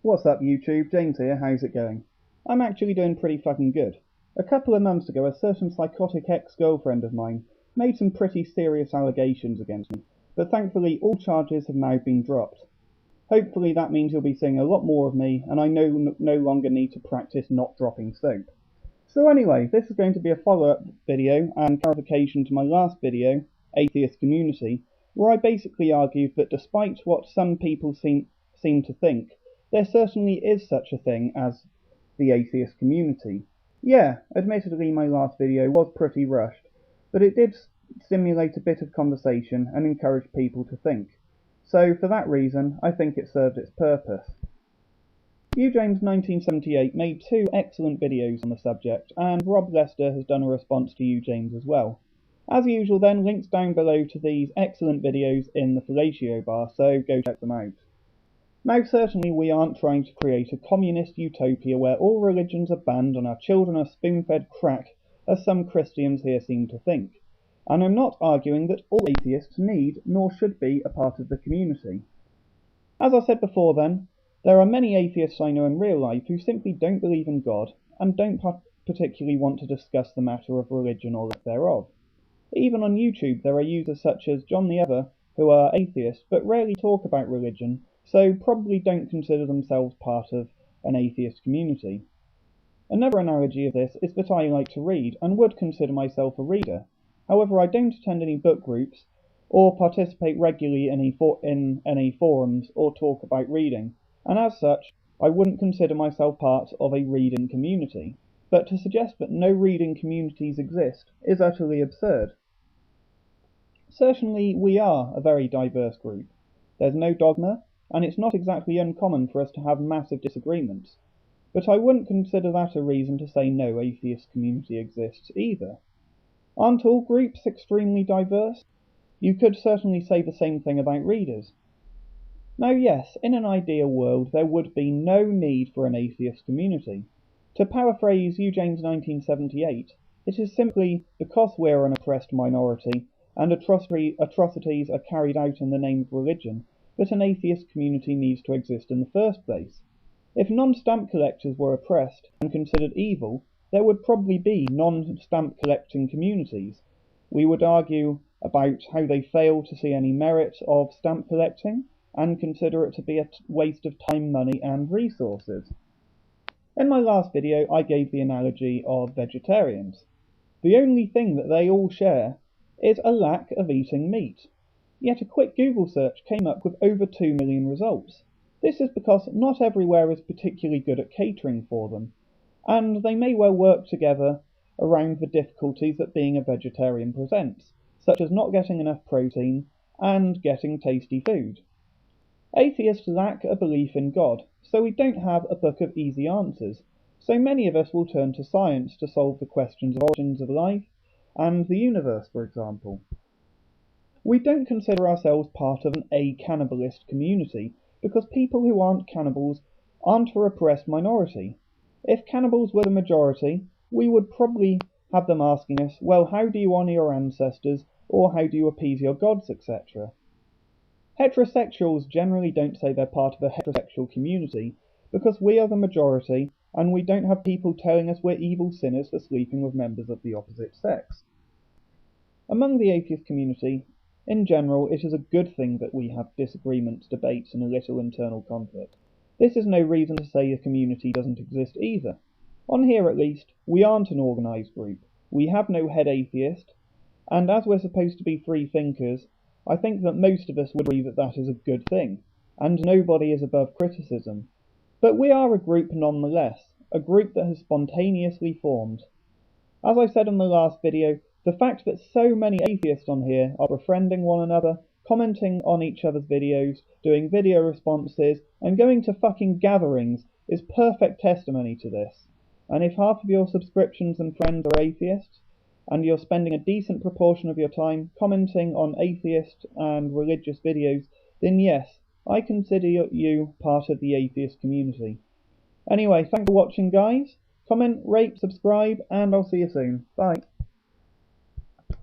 What's up YouTube, James here, how's it going? I'm actually doing pretty fucking good. A couple of months ago a certain psychotic ex-girlfriend of mine made some pretty serious allegations against me, but thankfully all charges have now been dropped. Hopefully that means you'll be seeing a lot more of me and I no longer need to practice not dropping soap. So anyway, this is going to be a follow-up video and clarification to my last video, Atheist Community, where I basically argued that despite what some people seem to think, there certainly is such a thing as the atheist community. Yeah, admittedly my last video was pretty rushed, but it did stimulate a bit of conversation and encourage people to think. So for that reason, I think it served its purpose. James1978 made two excellent videos on the subject, and roblester has done a response to James as well. As usual then, links down below to these excellent videos in the fellatio bar, so go check them out. Now certainly we aren't trying to create a communist utopia where all religions are banned and our children are spoon-fed crack, as some Christians here seem to think. And I'm not arguing that all atheists need nor should be a part of the community. As I said before then, there are many atheists I know in real life who simply don't believe in God and don't particularly want to discuss the matter of religion or lack thereof. Even on YouTube there are users such as John the Other who are atheists but rarely talk about religion, so probably don't consider themselves part of an atheist community. Another analogy of this is that I like to read and would consider myself a reader. However, I don't attend any book groups or participate regularly in any forums or talk about reading, and as such I wouldn't consider myself part of a reading community. But to suggest that no reading communities exist is utterly absurd. Certainly we are a very diverse group. There's no dogma, and it's not exactly uncommon for us to have massive disagreements. But I wouldn't consider that a reason to say no atheist community exists either. Aren't all groups extremely diverse? You could certainly say the same thing about readers. Now yes, in an ideal world there would be no need for an atheist community. To paraphrase James1978, it is simply because we're an oppressed minority and atrocities are carried out in the name of religion that an atheist community needs to exist in the first place. If non-stamp collectors were oppressed and considered evil, there would probably be non-stamp collecting communities. We would argue about how they fail to see any merit of stamp collecting and consider it to be a waste of time, money and resources. In my last video I gave the analogy of vegetarians. The only thing that they all share is a lack of eating meat. Yet a quick Google search came up with over 2 million results. This is because not everywhere is particularly good at catering for them, and they may well work together around the difficulties that being a vegetarian presents, such as not getting enough protein and getting tasty food. Atheists lack a belief in God, so we don't have a book of easy answers, so many of us will turn to science to solve the questions of origins of life and the universe, for example. We don't consider ourselves part of an a-cannibalist community because people who aren't cannibals aren't a repressed minority. If cannibals were the majority, we would probably have them asking us, well, how do you honour your ancestors, or how do you appease your gods, etc. Heterosexuals generally don't say they're part of a heterosexual community because we are the majority and we don't have people telling us we're evil sinners for sleeping with members of the opposite sex. Among the atheist community, in general, it is a good thing that we have disagreements, debates and a little internal conflict. This is no reason to say a community doesn't exist either. On here at least, we aren't an organised group, we have no head atheist, and as we're supposed to be free thinkers, I think that most of us would agree that that is a good thing, and nobody is above criticism. But we are a group nonetheless, a group that has spontaneously formed. As I said in the last video, the fact that so many atheists on here are befriending one another, commenting on each other's videos, doing video responses, and going to fucking gatherings is perfect testimony to this. And if half of your subscriptions and friends are atheists, and you're spending a decent proportion of your time commenting on atheist and religious videos, then yes, I consider you part of the atheist community. Anyway, thanks for watching guys. Comment, rate, subscribe, and I'll see you soon. Bye.